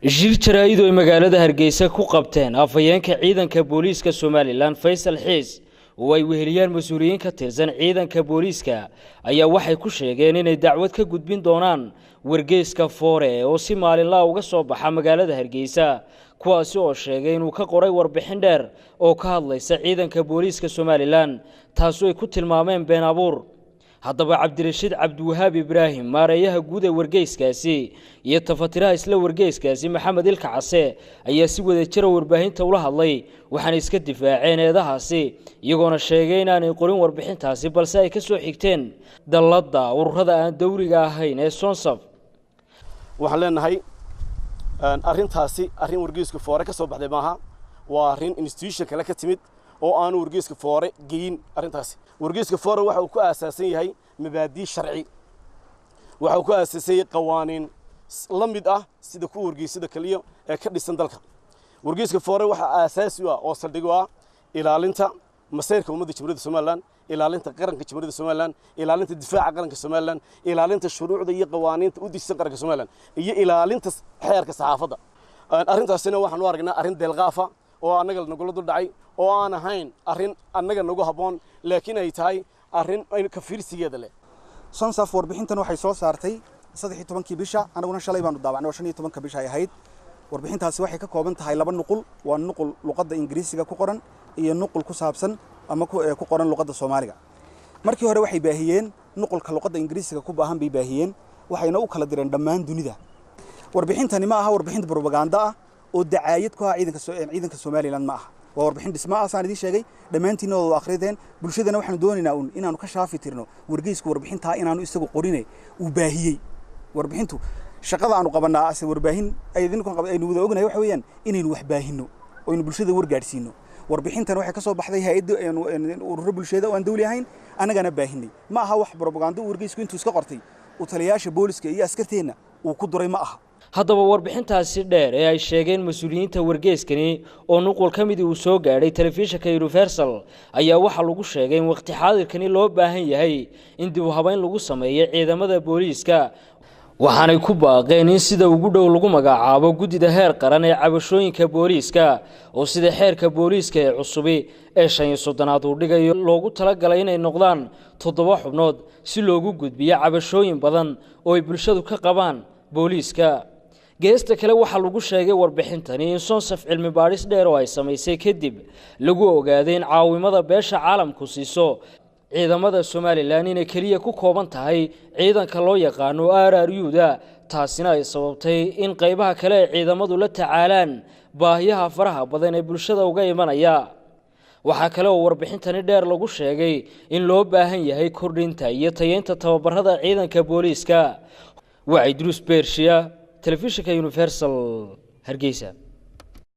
Shir jaraa'id oo magaalada Hargeysa ku qabteen afhayeenka ciidanka booliiska Somaliland Faisal Xiis oo ay weheliyaan mas'uuliyiin ka tirsan ciidanka booliiska ayaa waxay ku sheegeen inay dacwad ka gudbin doonaan wargeyska Foore oo si maalinle uga soo baxa magaalada Hargeysa kuwaas oo sheegay inuu ka qoray warbixin dheer oo ka hadlaysa ciidanka booliiska Somaliland taas oo ay ku tilmaameen been abuur. haddaba Cabdirashiid Cabdiwahaab Ibraahim maareeyaha guud ee wargeyskaasi iyo tafatiraha isla wargeyskaasi Maxamed Ilka Case ayaa si wada jir warbaahinta ula hadlay waxaana iska difaaceen eedahaasi iyagoona sheegay in aanay qorin warbixintaasi balse ay ka soo xigteen dalladda ururada aan dawliga ahayn ee Sonsaf. waxaan leenahay arrintaasi arrin wargeyska Foore ka soo baxday maaha waa arrin institution kale ka timid oo aan wargeyska Foore geyin arrintaasi wargeyska Foore waxa uu ku aasaasan yahay mabaadi sharci waxa uu ku aasaasan qawaaniin la mid ah sida ku wargeysada kaliya ee ka dhisan dalka wargeyska Foore waxa aasaasi u ah oo saldhig u ah ilaalinta masayrka ummadda Jamhuuriyadda Somaliland ilaalinta qaranka Jamhuuriyadda Somaliland ilaalinta difaaca qaranka Somaliland ilaalinta shuruucda iyo qawaaniinta u diisan qaranka Somaliland iyo ilaalinta xeerka saxaafadda arrintaasina waxaan u aragnaa arrin deelqaafa oo anaga nagula dul dhacay oo aan ahayn arrin anaga nagu haboon laakiin ay tahay arrin ay ka fiirsigeeda leh. Sonsaf warbixintan waxay soo saartay 13 bisha anaguna shalay baanu daabacnay 15 bisha ay ahayd warbixintaasi waxay ka kooban tahay laba nuqul waa nuqul luqadda Ingiriisiga ku qoran iyo nuqul ku saabsan ama ku qoran luqadda Soomaaliga markii hore waxay baahiyeen nuqulka luqadda Ingiriisiga ku baahan bay baahiyeen waxayna u kala direen dhammaan dunida warbixintani ma aha warbixin propaganda ah oo dacaayad ku ah ciidanka Somaliland ma aha waa warbixin dhisma ah saan idin sheegay dhamaantiin oo akhrideen bulshadana waxaanu doonaynaa inaanu ka shaafi tirno wargeysku warbixinta inaanu isagu qorinay uu baahiyay warbixintu shaqada aanu qabanaa as warbaahin ay idinku aynu wada ognahay waxa weeyaan inaynu wax baahino oo aynu bulshada wargaarsiino warbixintan waxay ka soo baxday hay'adda urur bulshada oo aan dawli ahayn anagana baahinay ma aha wax propaganda wargeysku intuu iska qortay uu taliyaasha booliska iyo askarteena uu ku duray ma aha. haddaba warbixintaasi dheer ee ay sheegeen mas'uuliyiinta wargeyskani oo nuqul ka mid uu soo gaadhay telefishinka Universal ayaa waxa lagu sheegay in waqti xaadirkani loo baahan yahay in dib u habeyn lagu sameeyo ciidamada booliiska waxaanay ku baaqeen in sida ugu dhow lagu magacaabo gudida heer qaran ee cabashooyinka booliiska oo sida xeerka booliiska ee cusub ee 35aad uu dhigayo loogu talagalay inay noqdaan 7 xubnood si loogu gudbiyo cabashooyin badan oo ay bulshadu ka qabaan booliiska. geesta kale waxa lagu sheegay warbixintani in Sonsaf cilmi baaris dheer oo ay sameysay kadib lagu ogaaday in caawimada beesha caalamku siiso ciidamada Somaliland inay kaliya ku kooban tahay ciidanka loo yaqaan RRU-da taasina ay sababtay in qaybaha kale ee ciidamadu la tacaalaan baahiyaha faraha badan ee bulshada uga imanaya. waxa kale oo warbixintani dheer lagu sheegay in loo baahan yahay kordhinta iyo tayeynta tababarada ciidanka booliiska. waa Idris Bershiya telefishinka Universal Hargeysa.